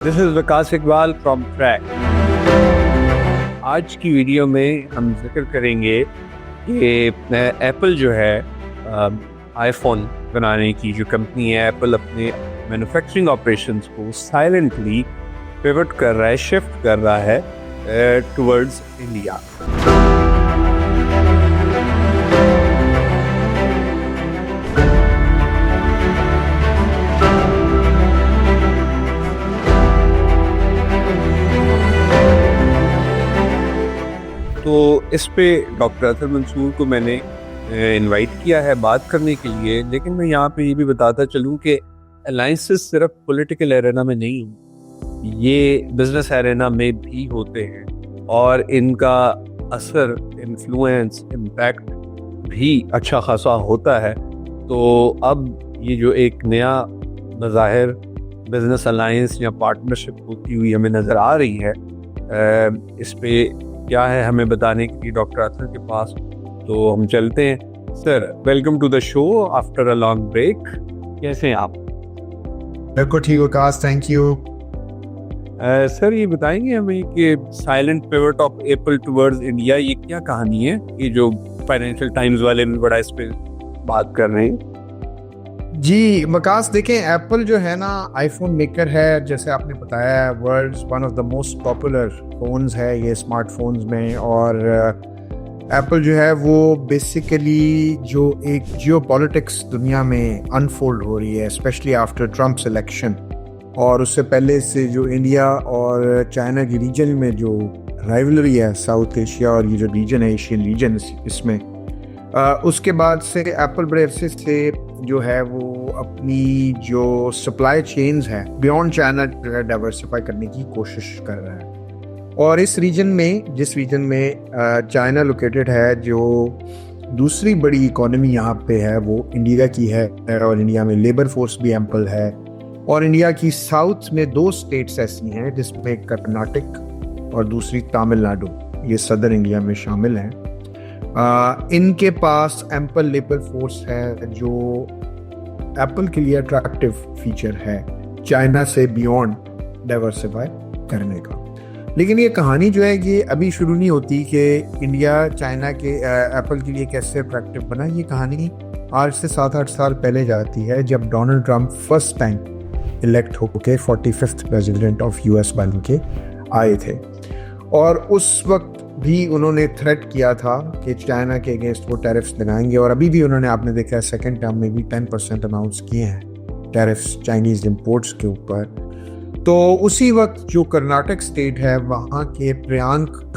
This is Vikas Iqbal from track. आज की video में हम जिक्र करेंगे कि एप्पल जो है आईफोन बनाने की जो कंपनी है, एप्पल अपने मैन्युफैक्चरिंग ऑपरेशंस को साइलेंटली पिवट कर रहा है, शिफ्ट कर रहा है टुवर्ड्स इंडिया। तो इस पे डॉक्टर अतर मंसूर को मैंने इनवाइट किया है बात करने के लिए। लेकिन मैं यहाँ पे ये भी बताता चलूँ कि अलाइंसेस सिर्फ पॉलिटिकल एरेना में नहीं, ये बिजनेस एरेना में भी होते हैं और इनका असर, इन्फ्लुएंस, इम्पैक्ट भी अच्छा खासा होता है। तो अब ये जो एक नया मज़ाहिर बिजनेस अलायंस या पार्टनरशिप होती हुई हमें नज़र आ रही है, इस पे क्या है हमें बताने के लिए डॉक्टर अतर के पास। तो हम चलते हैं। Sir, welcome to the show after a long break. कैसे हैं आप? बिल्कुल ठीक विकास, थैंक यू। सर, ये बताएंगे हमें कि silent pivot of Apple towards India, ये क्या कहानी है? ये जो फाइनेंशियल टाइम्स वाले भी बड़ा इस पे बात कर रहे हैं। जी विकास, देखें, एप्पल जो है ना आईफोन मेकर है, जैसे आपने बताया, world's one of the most popular phones है ये स्मार्टफोन्स में। और एप्पल जो है वो बेसिकली जो एक जियोपॉलिटिक्स दुनिया में अनफोल्ड हो रही है, स्पेशली आफ्टर ट्रम्प्स इलेक्शन, और उससे पहले से जो इंडिया और चाइना की रीजन में जो राइवलरी है, साउथ एशिया और ये जो रीजन है, एशियन रीजन, इसमें उसके बाद से एप्पल बड़े अरसे से जो है वो अपनी जो सप्लाई चेन्स है बियॉन्ड चाइना जो है डाइवर्सिफाई करने की कोशिश कर रहा है। और इस रीजन में, जिस रीजन में चाइना लोकेटेड है, जो दूसरी बड़ी इकोनॉमी यहाँ पे है वो इंडिया की है, और इंडिया में लेबर फोर्स भी एम्पल है। और इंडिया की साउथ में दो स्टेट्स ऐसी हैं जिसमें कर्नाटक और दूसरी तमिलनाडु, ये सदर इंडिया में शामिल हैं। इनके पास एम्पल लेबर फोर्स है जो एप्पल के लिए अट्रैक्टिव फीचर है चाइना से बियॉन्ड डाइवर्सिफाई करने का। लेकिन ये कहानी जो है ये अभी शुरू नहीं होती कि इंडिया चाइना के एप्पल के लिए कैसे अट्रैक्टिव बना। ये कहानी आज से 7-8 साल पहले जाती है, जब Donald Trump first time elect होके 45th प्रेसिडेंट ऑफ यूएस बन के आए थे। और उस वक्त भी उन्होंने थ्रेट किया था कि चाइना के अगेंस्ट वो टैरिफ्स लगाएंगे, और अभी भी उन्होंने, आपने देखा है, सेकेंड टर्म में भी 10% अनाउंस किए हैं टैरिफ्स चाइनीज इंपोर्ट्स के ऊपर। तो उसी वक्त जो कर्नाटक स्टेट है, वहाँ के प्रियांक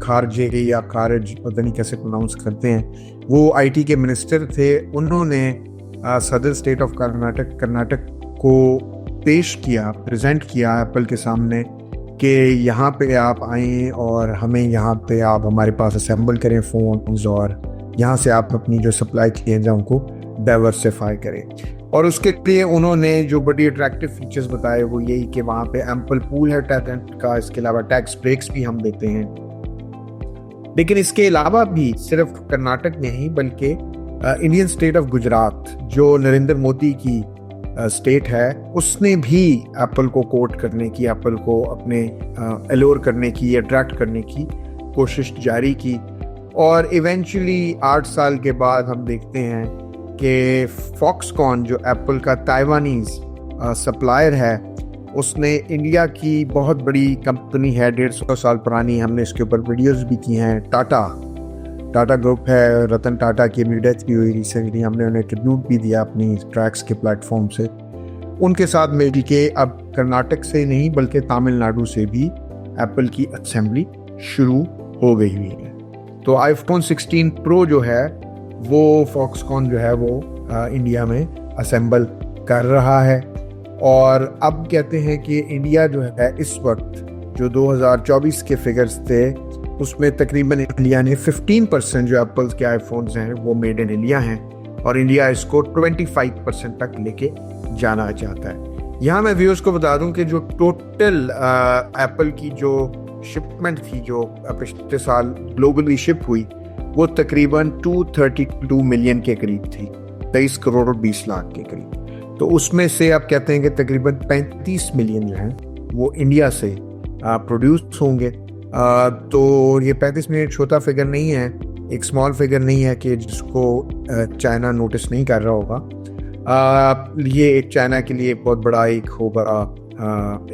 खारजे या खारज, पता नहीं कैसे प्रोनाउंस करते हैं, वो आईटी के मिनिस्टर थे। उन्होंने सदर स्टेट ऑफ कर्नाटक को पेश किया, प्रेजेंट किया एप्पल के सामने कि यहाँ पे आप आएँ और हमें यहाँ पे आप हमारे पास असेंबल करें फ़ोन्स, और यहाँ से आप अपनी जो सप्लाई चेन है उनको डाइवर्सिफाई करें। और उसके लिए उन्होंने जो बड़ी अट्रैक्टिव फीचर्स बताए वो यही कि वहाँ पे एम्पल पूल है टैलेंट का, इसके अलावा टैक्स ब्रेक्स भी हम देते हैं। लेकिन इसके अलावा भी सिर्फ कर्नाटक में ही, बल्कि इंडियन स्टेट ऑफ गुजरात, जो नरेंद्र मोदी की स्टेट है, उसने भी एप्पल को कोट करने की, एप्पल को अपने एलोर करने की, अट्रैक्ट करने की कोशिश जारी की। और इवेंचुअली 8 साल के बाद हम देखते हैं कि फॉक्सकॉन, जो एप्पल का ताइवानीज सप्लायर है, उसने इंडिया की बहुत बड़ी कंपनी है, 150 साल पुरानी, हमने इसके ऊपर वीडियोस भी की हैं, टाटा ग्रुप है, रतन टाटा की मेरी डेथ भी हुई रिसेंटली, हमने उन्हें ट्रिब्यूट भी दिया अपनी ट्रैक्स के प्लेटफॉर्म से। उनके साथ मिल के अब कर्नाटक से नहीं बल्कि तमिलनाडु से भी एप्पल की असेंबली शुरू हो गई हुई है। तो आईफोन 16 प्रो जो है वो फॉक्सकॉन जो है वो इंडिया में असेंबल कर रहा है। और अब कहते हैं कि इंडिया जो है इस वक्त, जो 2024 के फिगर्स थे, उसमें तकरीबन इंडिया ने 15% जो एप्पल के आईफोन्स हैं वो मेड इन इंडिया हैं, और इंडिया इसको 25% तक लेके जाना चाहता है। यहाँ मैं व्यूअर्स को बता दूं कि जो टोटल एप्पल की जो शिपमेंट थी, जो पिछले साल ग्लोबली शिप हुई, वो तकरीबन 232 मिलियन के करीब थी, 23 करोड़ और 20 लाख के करीब। तो उसमें से आप कहते हैं कि तकरीबन 35 मिलियन जो है वो इंडिया से प्रोड्यूस होंगे। तो ये 35 मिलियन छोटा फिगर नहीं है, एक स्मॉल फिगर नहीं है कि जिसको चाइना नोटिस नहीं कर रहा होगा। ये एक चाइना के लिए बहुत बड़ा एक होगा,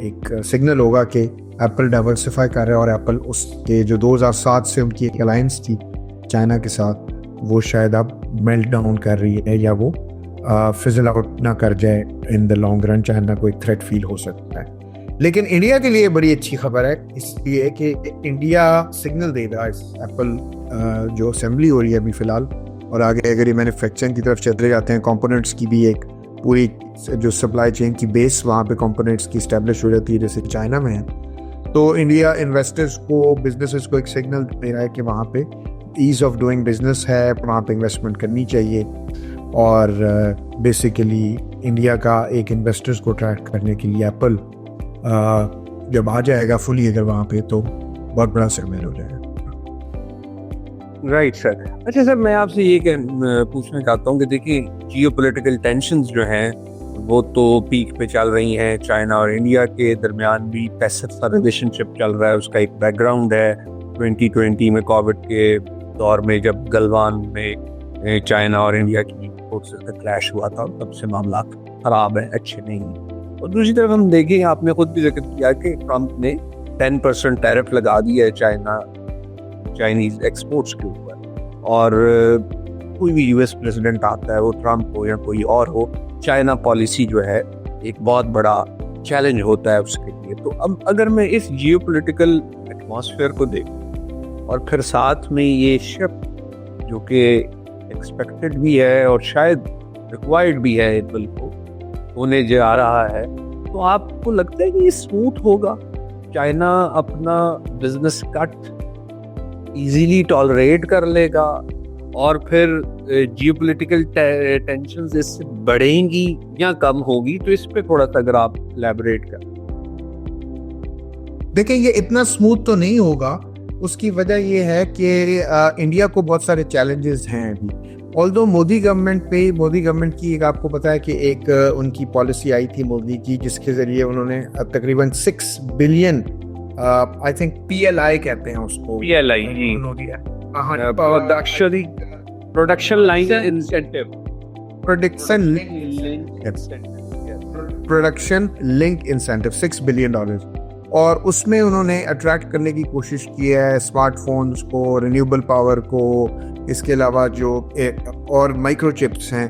एक सिग्नल होगा कि एप्पल डाइवर्सिफाई कर रहा है, और एप्पल उसके जो 2007 से उनकी एक अलायंस थी चाइना के साथ, वो शायद अब मेल्ट डाउन कर रही है, या वो फिजल आउट ना कर जाए in the long run. China को एक थ्रेट फील हो सकता है। लेकिन इंडिया के लिए बड़ी अच्छी खबर है, इसलिए कि इंडिया सिग्नल दे रहा है एप्पल जो असेंबली हो रही है अभी फिलहाल, और आगे अगर ये मैन्युफैक्चरिंग की तरफ चले जाते हैं, कंपोनेंट्स की भी एक पूरी जो सप्लाई चेन की बेस वहाँ पे कंपोनेंट्स की इस्टेब्लिश हो जाती है जैसे चाइना में है, तो इंडिया इन्वेस्टर्स को, बिजनेसेस को एक सिग्नल दे रहा है कि वहाँ पे ईज ऑफ डूइंग बिजनेस है, वहाँ पे इन्वेस्टमेंट करनी चाहिए। और बेसिकली इंडिया का एक इन्वेस्टर्स को अट्रैक्ट करने के लिए एप्पल जब आ जाएगा फुली अगर वहाँ पे, तो बहुत बड़ा सेगमेंट हो जाएगा। Right sir. अच्छा सर, मैं आपसे ये पूछना चाहता हूँ कि देखिए जियोपॉलिटिकल टेंशन्स जो हैं वो तो पीक पे चल रही हैं। चाइना और इंडिया के दरमियान भी पैसिव सा रिलेशनशिप चल रहा है, उसका एक बैकग्राउंड है। 2020 में कोविड के दौर में जब गलवान में चाइना और इंडिया की फोर्सेस का क्लैश हुआ था, तब से मामला खराब है, अच्छे नहीं हैं। और दूसरी तरफ हम देखें, आपने खुद भी जिक्र किया कि ट्रंप ने 10% टैरिफ लगा दिया है चाइनीज एक्सपोर्ट्स के ऊपर, और कोई भी यूएस प्रेसिडेंट आता है, वो ट्रंप हो या कोई और हो, चाइना पॉलिसी जो है एक बहुत बड़ा चैलेंज होता है उसके लिए। तो अब अगर मैं इस जियोपॉलिटिकल एटमॉस्फेयर को देखूं और फिर साथ में ये शिफ्ट जो कि एक्सपेक्टेड भी है और शायद रिक्वायर्ड भी है एप्पल को होने जा रहा है, तो आपको लगता है कि ये स्मूथ होगा? चाइना अपना बिजनेस कट इजीली टॉलरेट कर लेगा और फिर जियोपॉलिटिकल टेंशंस इससे बढ़ेंगी या कम होगी? तो इस पे थोड़ा सा अगर आप इलैबोरेट करें। देखिए, ये इतना स्मूथ तो नहीं होगा। उसकी वजह ये है कि इंडिया को बहुत सारे चैलेंजेस हैं अभी। ऑल्दो मोदी गवर्नमेंट की एक, आपको पता है कि एक उनकी पॉलिसी आई थी मोदी की, जिसके जरिए उन्होंने तकरीबन 6 बिलियन, आई थिंक PLI कहते हैं उसको, PLI production line incentive, production link incentive $6 billion, और उसमें उन्होंने अट्रैक्ट करने की कोशिश की है स्मार्टफोन्स को, रिन्यूएबल पावर को, इसके अलावा जो और माइक्रोचिप्स हैं।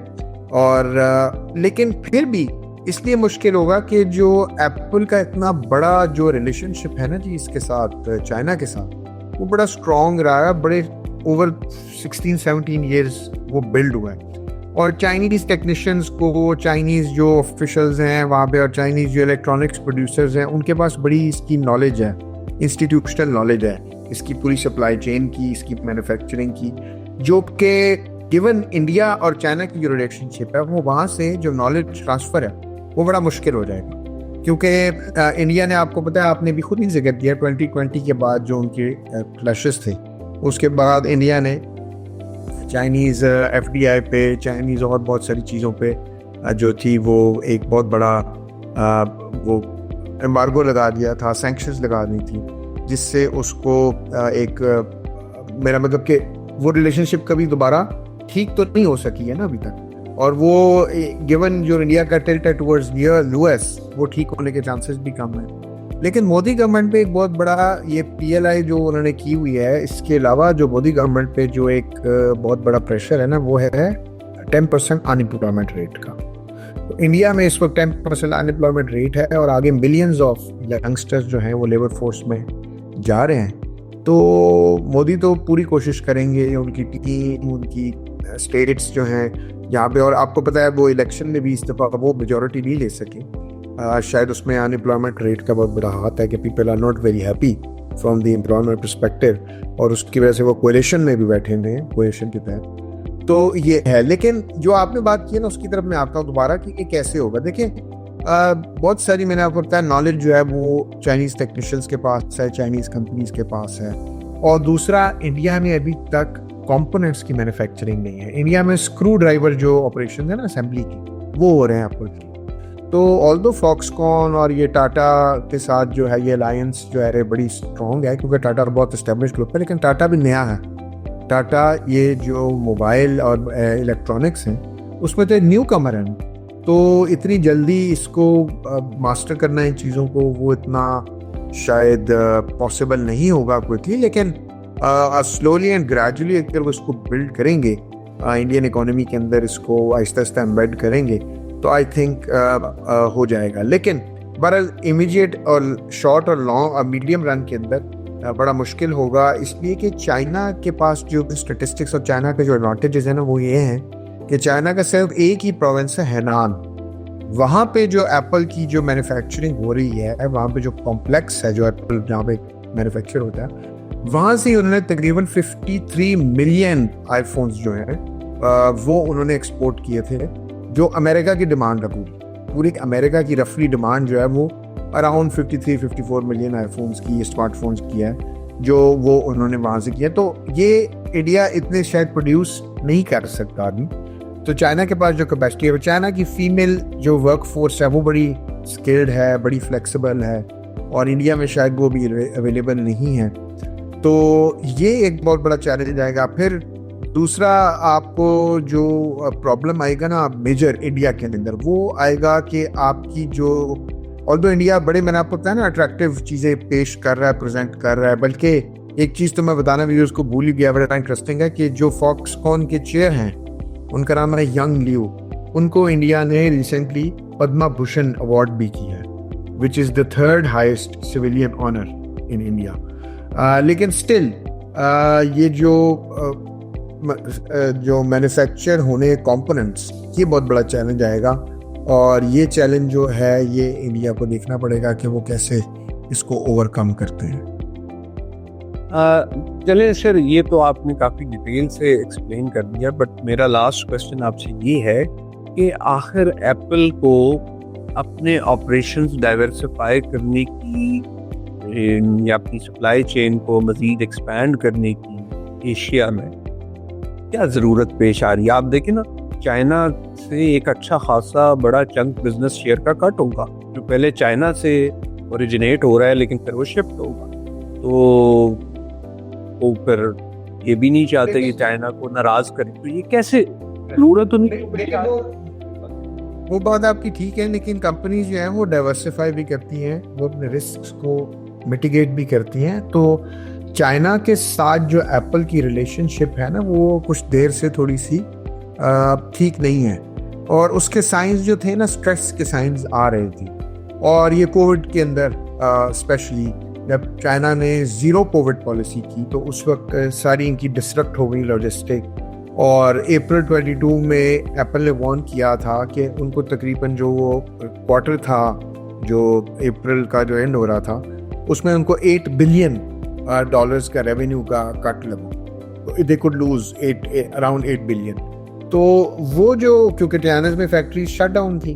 और लेकिन फिर भी इसलिए मुश्किल होगा कि जो एप्पल का इतना बड़ा जो रिलेशनशिप है ना जी इसके साथ, चाइना के साथ, वो बड़ा स्ट्रॉन्ग रहा है, बड़े ओवर 16-17 ईयर्स वो बिल्ड हुआ है। और चाइनीज टेक्नीशियंस को, चाइनीज जो ऑफिशियल्स हैं वहाँ पे, और चाइनीज जो इलेक्ट्रॉनिक्स प्रोड्यूसर्स हैं, उनके पास बड़ी इसकी नॉलेज है, इंस्टीट्यूशनल नॉलेज है इसकी पूरी सप्लाई चेन की, इसकी मैन्युफैक्चरिंग की, जो कि गिवन इंडिया और चाइना की जो रिलेशनशिप है, वो वहाँ से जो नॉलेज ट्रांसफ़र है वो बड़ा मुश्किल हो जाएगा। क्योंकि इंडिया ने, आपको पता है, आपने भी खुद ही जिक्र किया, 2020 के बाद जो उनके क्लैशेस थे, उसके बाद इंडिया ने चाइनीज़ FDI पे, चाइनीज़ और बहुत सारी चीज़ों पे जो थी वो एक बहुत बड़ा वो एम्बार्गो लगा दिया था, सैंक्शंस लगा दी थी, जिससे उसको एक मेरा मतलब कि वो रिलेशनशिप कभी दोबारा ठीक तो नहीं हो सकी है ना अभी तक। और वो गिवन जो इंडिया का टिल्ट है टुवर्ड्स US, वो ठीक होने के चांसेस भी कम है। लेकिन मोदी गवर्नमेंट पे एक बहुत बड़ा ये PLI जो उन्होंने की हुई है, इसके अलावा जो मोदी गवर्नमेंट पे जो एक बहुत बड़ा प्रेशर है ना, वो है 10% अनएम्प्लॉयमेंट रेट का। तो इंडिया में इस वक्त 10% अनएम्प्लॉयमेंट रेट है, और आगे मिलियंस ऑफ यंगस्टर्स जो हैं वो लेबर फोर्स में जा रहे हैं। तो मोदी तो पूरी कोशिश करेंगे, उनकी टीम, उनकी स्टेट्स जो हैं यहाँ पे, और आपको पता है वो इलेक्शन में भी इस दफ़ा वो मेजॉरिटी नहीं ले सके। शायद उसमें अनएम्प्लॉयमेंट रेट का बहुत बड़ा हाथ है कि people are not very happy from the employment perspective, और उसकी वजह से वो कोएलिशन में भी बैठे हुए हैं, कोएलिशन के तहत। तो ये है। लेकिन जो आपने बात की है ना, उसकी तरफ मैं आता हूँ दोबारा कि ये कैसे होगा। देखिए, बहुत सारी, मैंने आपको बताया, नॉलेज जो है वो चाइनीज़ टेक्नीशियंस के पास है, चाइनीज़ कंपनीज के पास है। और दूसरा, इंडिया में अभी तक कंपोनेंट्स की मैन्युफैक्चरिंग नहीं है। इंडिया में स्क्रू ड्राइवर जो ऑपरेशन है ना असेंबली की, वो हो रहे हैं एप्पल की। तो ऑल्दो फॉक्सकॉन और ये टाटा के साथ जो है ये अलायंस जो है बड़ी स्ट्रॉन्ग है, क्योंकि टाटा बहुत इस्टेब्लिश ग्रुप है, लेकिन टाटा भी नया है। टाटा ये जो मोबाइल और इलेक्ट्रॉनिक्स हैं उसमें तो न्यू कमर है, तो इतनी जल्दी इसको मास्टर करना इन चीज़ों को वो इतना शायद पॉसिबल नहीं होगा क्विकली, लेकिन स्लोली एंड ग्रेजुअली अगर वो इसको बिल्ड करेंगे, इंडियन इकोनॉमी के अंदर इसको आहिस्ता आहिस्ता एम्बेड करेंगे, तो आई थिंक हो जाएगा। लेकिन बहरहाल इमीडिएट और शॉर्ट और लॉन्ग और मीडियम रन के अंदर बड़ा मुश्किल होगा, इसलिए कि चाइना के पास जो स्टेटिस्टिक्स और चाइना के जो एडवांटेजेस हैं ना वो ये हैं कि चाइना का सिर्फ एक ही प्रोविंस है हैनान, वहाँ पे जो एप्पल की जो मैन्युफैक्चरिंग हो रही है, वहाँ पे जो कॉम्प्लेक्स है जो एप्पल जहाँ पे मैन्युफैक्चर होता है, वहाँ से उन्होंने तकरीबन 53 मिलियन आईफोन्स जो है वो उन्होंने एक्सपोर्ट किए थे, जो अमेरिका की डिमांड है पूरी अमेरिका की रफली डिमांड जो है वो अराउंड 53-54 मिलियन आईफोन्स की, स्मार्टफोन्स की है जो वो उन्होंने वहाँ से किया। तो ये इंडिया इतने शायद प्रोड्यूस नहीं कर सकता आदमी, तो चाइना के पास जो कैपेसिटी है, चाइना की फीमेल जो वर्क फोर्स है वो बड़ी स्किल्ड है, बड़ी फ्लेक्सिबल है, और इंडिया में शायद वो भी अवेलेबल नहीं है। तो ये एक बहुत बड़ा चैलेंज आएगा। फिर दूसरा आपको जो प्रॉब्लम आएगा ना मेजर इंडिया के अंदर, वो आएगा कि आपकी जो ऑल्दो इंडिया बड़े, मैंने आपको बताया ना, अट्रैक्टिव चीज़ें पेश कर रहा है, प्रेजेंट कर रहा है, बल्कि एक चीज़ तो मैं बताना भी उसको भूल ही गया, बड़ा इंटरेस्टिंग है कि जो फॉक्सकॉन के चेयर हैं उनका नाम है यंग लियू, उनको इंडिया ने रिसेंटली पद्मा भूषण अवार्ड भी किया है, which is the 3rd highest civilian honour in India. लेकिन स्टिल ये जो मैन्युफैक्चर होने कंपोनेंट्स, ये बहुत बड़ा चैलेंज आएगा, और ये चैलेंज जो है ये इंडिया को देखना पड़ेगा कि वो कैसे इसको ओवरकम करते हैं। चलिए सर, ये तो आपने काफ़ी डिटेल से एक्सप्लेन कर दिया, बट मेरा लास्ट क्वेश्चन आपसे ये है कि आखिर एप्पल को अपने ऑपरेशंस डाइवर्सिफाई करने की या अपनी सप्लाई चेन को मज़ीद एक्सपैंड करने की एशिया में क्या ज़रूरत पेश आ रही है? आप देखें ना, चाइना से एक अच्छा खासा बड़ा चंक बिजनेस शेयर का कट होगा, जो पहले चाइना से ओरिजिनेट हो रहा है लेकिन फिर वो शिफ्ट होगा। तो फिर ये भी नहीं चाहते कि चाइना को नाराज करें, तो ये कैसे जरूरत वो बात आपकी ठीक है, लेकिन कंपनी जो है वो डाइवर्सिफाई भी करती हैं, वो अपने रिस्क को मिटिगेट भी करती हैं। तो चाइना के साथ जो एप्पल की रिलेशनशिप है ना, वो कुछ देर से थोड़ी सी ठीक नहीं है, और उसके साइंस जो थे ना, स्ट्रेस के साइंस आ रहे थे, और ये कोविड के अंदर स्पेशली जब चाइना ने ज़ीरो कोविड पॉलिसी की, तो उस वक्त सारी इनकी डिस्ट्रक्ट हो गई लॉजिस्टिक, और अप्रैल 22 में एप्पल ने वार्न किया था कि उनको तकरीबन जो वो क्वार्टर था, जो अप्रैल का जो एंड हो रहा था, उसमें उनको $8 बिलियन का रेवेन्यू का कट लगा, तो they could lose around 8 billion. तो वो जो, क्योंकि चाइना में फैक्ट्री शट डाउन थी,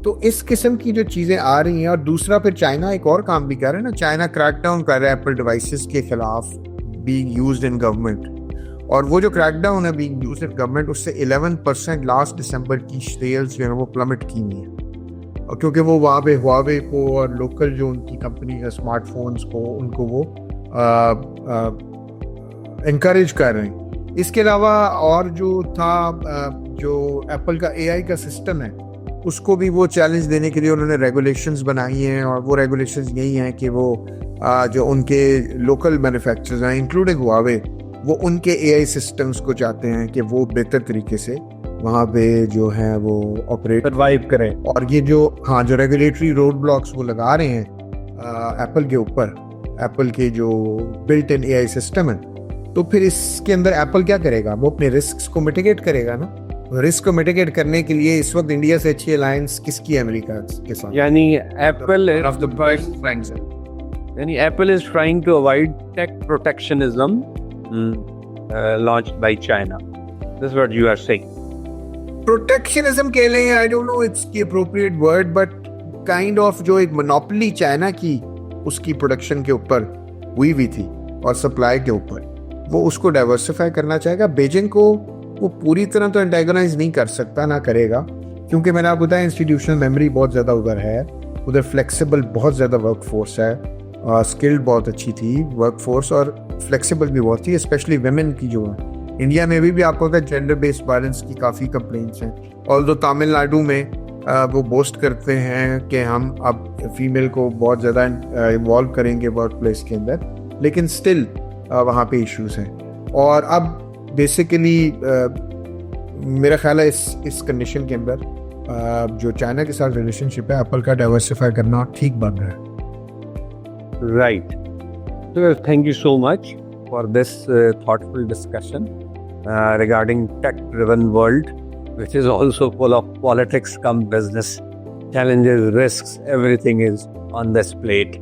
तो इस किस्म की जो चीज़ें आ रही हैं। और दूसरा फिर चाइना एक और काम भी कर रहा है ना, चाइना क्रैकडाउन कर रहा है एप्पल डिवाइसेस के खिलाफ बीइंग यूज्ड इन गवर्नमेंट, और वो जो क्रैकडाउन है बीइंग यूज्ड इन गवर्नमेंट, उससे 11% लास्ट दिसंबर की सेल्स जो है वो प्लमेट की हुई है, और क्योंकि वो वहाँ पे हुआवे को और लोकल जो उनकी कंपनी है स्मार्टफोन्स को, उनको वो इनकरेज कर रहे हैं। इसके अलावा और जो था, जो एप्पल का AI का सिस्टम है, उसको भी वो चैलेंज देने के लिए उन्होंने रेगुलेशंस बनाई हैं, और वो रेगुलेशंस यही हैं कि वो जो उनके लोकल मैन्युफैक्चरर्स हैं इंक्लूडिंग हुआवे, वो उनके AI सिस्टम्स को चाहते हैं कि वो बेहतर तरीके से वहाँ पे जो है वो ऑपरेट सर्वाइव करें। और ये जो जो रेगुलेटरी रोड ब्लॉक्स वो लगा रहे हैं एप्पल के ऊपर, एप्पल के जो बिल्ट इन AI सिस्टम है, तो फिर इसके अंदर एप्पल क्या करेगा? वो अपने रिस्क को मिटिगेट करेगा ना। रिस्क को मिटिगेट करने के लिए इस वक्त इंडिया से अच्छी अलायंस किसकी है? अमेरिका के साथ। यानी Apple is trying to avoid tech protectionism launched by China. This what you are saying. Protectionism कह लें, I don't know it's the appropriate word, but kind of जो एक मोनोपोली चाइना की उसकी प्रोडक्शन के ऊपर हुई थी और सप्लाई के ऊपर, वो उसको डाइवर्सिफाई करना चाहेगा। बीजिंग को वो पूरी तरह तो एंटागोनाइज नहीं कर सकता, ना करेगा, क्योंकि मैंने आपको बताया इंस्टीट्यूशनल मेमोरी बहुत ज़्यादा उधर है, उधर फ्लेक्सिबल बहुत ज़्यादा वर्क फोर्स है, स्किल्ड बहुत अच्छी थी वर्क फोर्स और फ्लेक्सिबल भी बहुत थी, स्पेशली वेमेन की जो है। इंडिया में भी आपको पता है जेंडर बेस्ड वायलेंस की काफ़ी कंप्लेंट्स हैं, ऑल्दो तमिलनाडु में वो बोस्ट करते हैं कि हम अब फीमेल को बहुत ज़्यादा इन्वॉल्व करेंगे वर्क प्लेस के अंदर, लेकिन स्टिल वहाँ पे इश्यूज हैं। और अब बेसिकली मेरा ख्याल है इस कंडीशन के अंदर जो चाइना के साथ रिलेशनशिप है एप्पल का डाइवर्सिफाई करना ठीक बन रहा है। Right. So thank you so much for this thoughtful discussion regarding tech-driven world, which is also full of politics, come business challenges, risks. Everything is on this plate.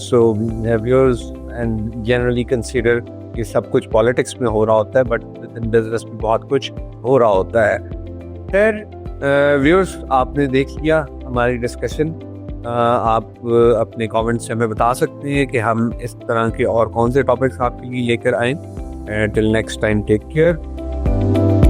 So viewers and generally consider कि सब कुछ politics में हो रहा होता है, but business में बहुत कुछ हो रहा होता है। खैर व्यूअर्स, आपने देख लिया हमारी डिस्कशन। आप अपने कमेंट्स से हमें बता सकते हैं कि हम इस तरह के और कौन से टॉपिक्स आपके लिए लेकर आएँ। Till next time, take care.